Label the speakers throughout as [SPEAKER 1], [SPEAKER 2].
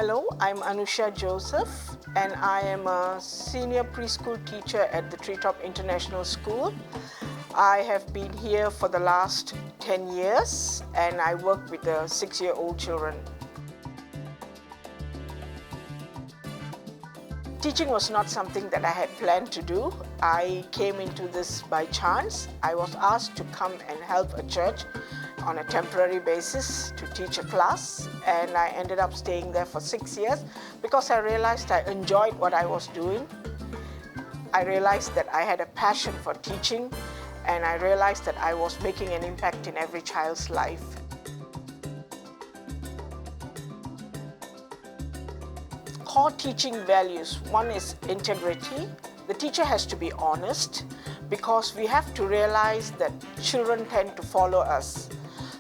[SPEAKER 1] Hello, I'm Anushiah Joseph, and I am a senior preschool teacher at the Treetop International School. I have been here for the last 10 years, and I work with the 6-year-old children. Teaching was not something that I had planned to do. I came into this by chance. I was asked to come and help a church on a temporary basis to teach a class, and I ended up staying there for 6 years because I realized I enjoyed what I was doing. I realized that I had a passion for teaching, and I realized that I was making an impact in every child's life. Core teaching values. One is integrity. The teacher has to be honest because we have to realize that children tend to follow us.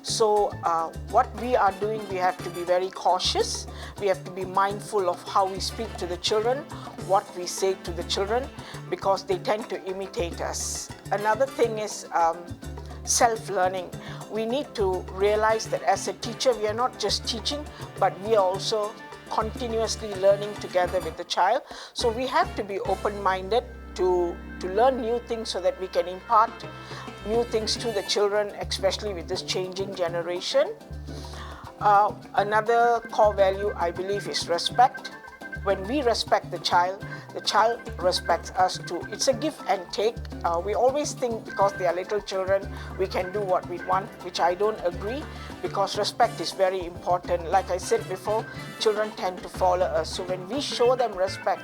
[SPEAKER 1] So what we are doing, we have to be very cautious. We have to be mindful of how we speak to the children, what we say to the children, because they tend to imitate us. Another thing is self-learning. We need to realize that as a teacher, we are not just teaching, but we are also continuously learning together with the child. So we have to be open-minded to learn new things so that we can impart new things to the children, especially with this changing generation. Another core value, I believe, is respect. When we respect the child respects us too. It's a give and take. We always think because they are little children, we can do what we want, which I don't agree, because respect is very important. Like I said before, children tend to follow us. So when we show them respect,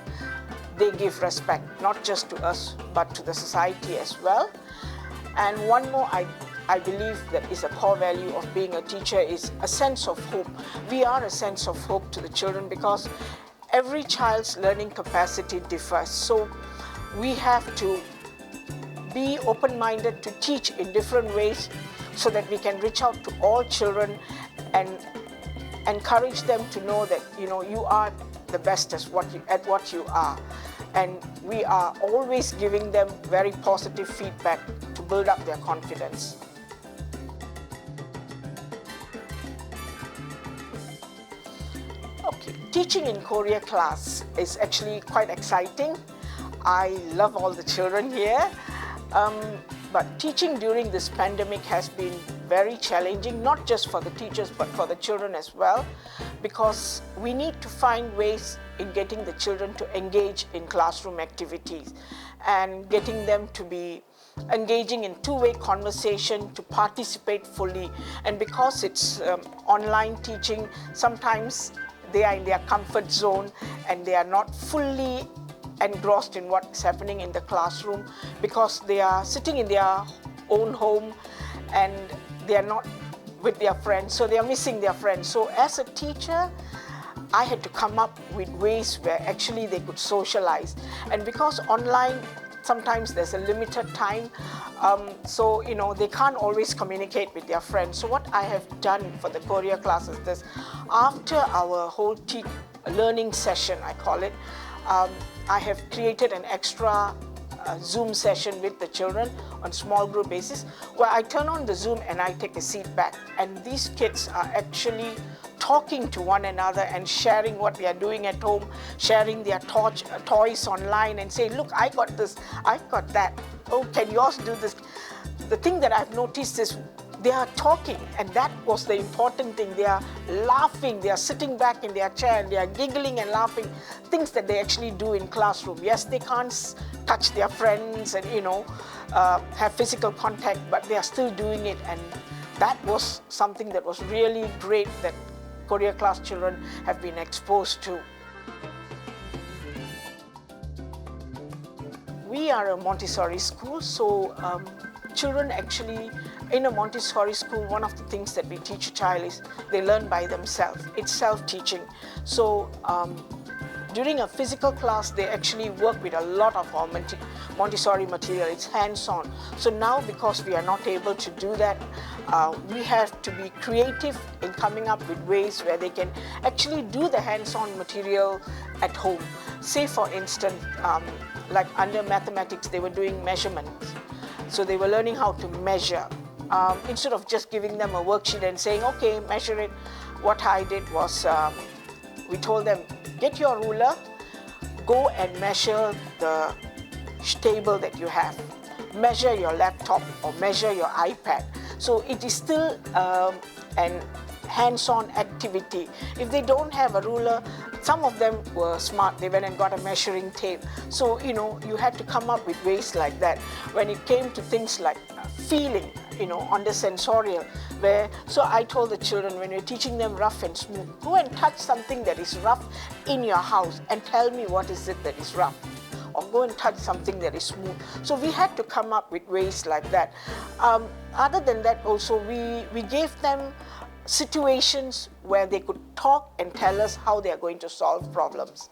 [SPEAKER 1] they give respect, not just to us, but to the society as well. And one more, I believe that is a core value of being a teacher is a sense of hope. We are a sense of hope to the children because every child's learning capacity differs. So we have to be open-minded to teach in different ways so that we can reach out to all children and encourage them to know that, you know, you are the best at what you are. And we are always giving them very positive feedback to build up their confidence. Okay, teaching in Korea class is actually quite exciting. I love all the children here. But teaching during this pandemic has been very challenging, not just for the teachers, but for the children as well, because we need to find ways in getting the children to engage in classroom activities and getting them to be engaging in two-way conversation, to participate fully. And because it's online teaching, sometimes they are in their comfort zone and they are not fully engrossed in what's happening in the classroom because they are sitting in their own home and they are not with their friends, so they are missing their friends. So as a teacher, I had to come up with ways where actually they could socialize. And because online, sometimes there's a limited time, so you know they can't always communicate with their friends. So what I have done for the Korea class is this: after our whole learning session, I call it, I have created an extra Zoom session with the children on small group basis where I turn on the Zoom and I take a seat back, and these kids are actually talking to one another and sharing what they are doing at home, sharing their toys online and saying, look, I got this, I got that, oh, can yours do this? The thing that I've noticed is they are talking, and that was the important thing. They are laughing, they are sitting back in their chair and they are giggling and laughing, things that they actually do in classroom. Yes, they can't touch their friends and, you know, have physical contact, but they are still doing it, and that was something that was really great that Korea class children have been exposed to. We are a Montessori school, so children actually, in a Montessori school, one of the things that we teach a child is they learn by themselves. It's self-teaching. So during a physical class, they actually work with a lot of our Montessori material. It's hands-on. So now, because we are not able to do that, we have to be creative in coming up with ways where they can actually do the hands-on material at home. Say, for instance, like under mathematics, they were doing measurements. So they were learning how to measure. Instead of just giving them a worksheet and saying, okay, measure it, what I did was we told them, get your ruler, go and measure the table that you have. Measure your laptop or measure your iPad. So it is still an hands-on activity. If they don't have a ruler, some of them were smart. They went and got a measuring tape. So, you had to come up with ways like that. When it came to things like feeling, on the sensorial, so I told the children, when you're teaching them rough and smooth, go and touch something that is rough in your house and tell me what is it that is rough. Or go and touch something that is smooth. So we had to come up with ways like that. Other than that also, we gave them situations where they could talk and tell us how they are going to solve problems.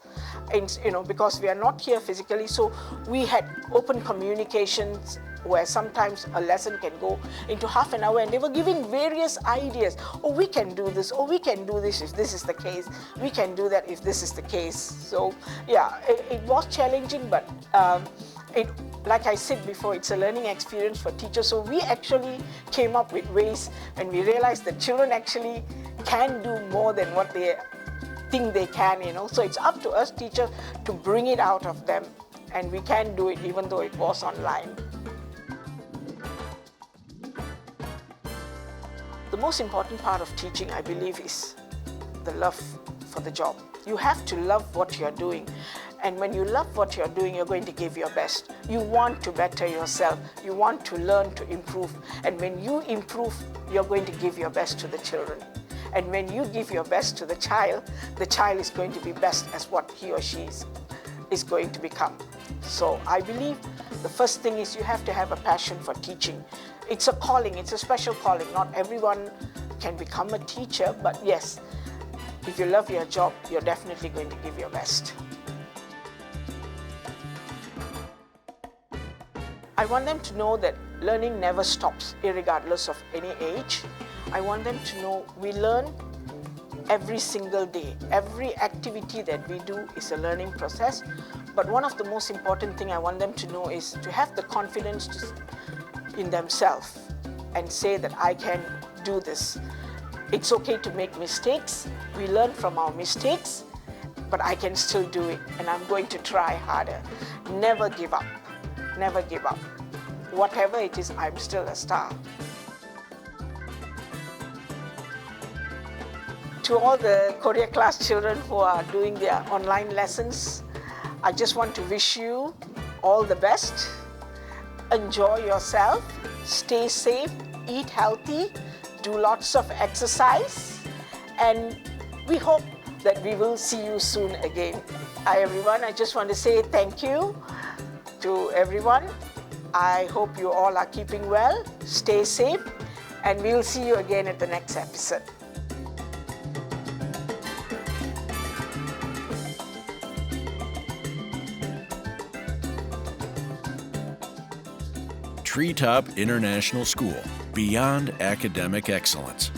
[SPEAKER 1] And, because we are not here physically, so we had open communications where sometimes a lesson can go into half an hour, and they were giving various ideas. Oh, we can do this. Oh, we can do this if this is the case. We can do that if this is the case. So, yeah, it was challenging, but like I said before, it's a learning experience for teachers. So we actually came up with ways, and we realized that children actually can do more than what they think they can, So it's up to us teachers to bring it out of them, and we can do it even though it was online. The most important part of teaching, I believe, is the love for the job. You have to love what you're doing. And when you love what you're doing, you're going to give your best. You want to better yourself. You want to learn to improve. And when you improve, you're going to give your best to the children. And when you give your best to the child is going to be best as what he or she is going to become. So I believe the first thing is you have to have a passion for teaching. It's a calling, it's a special calling. Not everyone can become a teacher, but yes, if you love your job, you're definitely going to give your best. I want them to know that learning never stops, irregardless of any age. I want them to know we learn every single day. Every activity that we do is a learning process. But one of the most important things I want them to know is to have the confidence in themselves and say that I can do this. It's okay to make mistakes. We learn from our mistakes, but I can still do it, and I'm going to try harder. Never give up. Never give up. Whatever it is, I'm still a star. To all the Korea class children who are doing their online lessons, I just want to wish you all the best. Enjoy yourself, stay safe, eat healthy, do lots of exercise, and we hope that we will see you soon again. Hi everyone, I just want to say thank you to everyone. I hope you all are keeping well, stay safe, and we'll see you again at the next episode.
[SPEAKER 2] Treetop International School, beyond academic excellence.